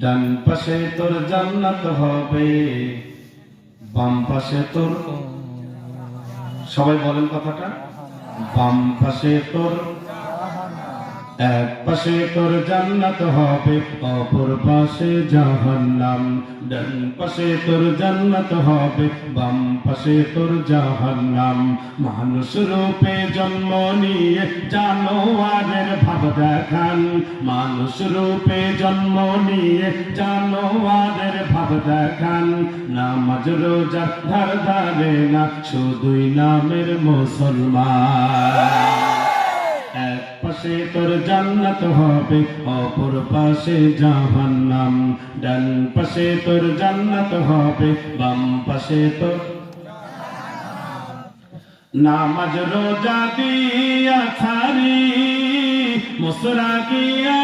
ডান পাশে তোর জান্নাত হবে, বাম পাশে তোর, সবাই বলেন কথাটা, বাম পাশে তোর, এক পাশে তোর জান্নাত হবে, অপর পাশে জাহান্নাম। ডান পাশে তোর জান্নাত হবে, বাম পাশে তোর জাহান্নাম। মানুষ রূপে জন্ম নিয়ে জানোয়ারের ভাব দেখান, মানুষ রূপে জন্ম নিয়ে জানোয়ারের ভাব দেখান। নামাজ রোজা ধার ধারে না, শুধুই নামের মুসলমান। এক পাশে তোর জান্নাত হবে, অপর পাশে জাহান্নাম। ডান পাশে তোর জান্নাত হবে, বাম পাশে তোর। নামাজ রোজা দিয়া ছাড়ি মুসরা গিয়া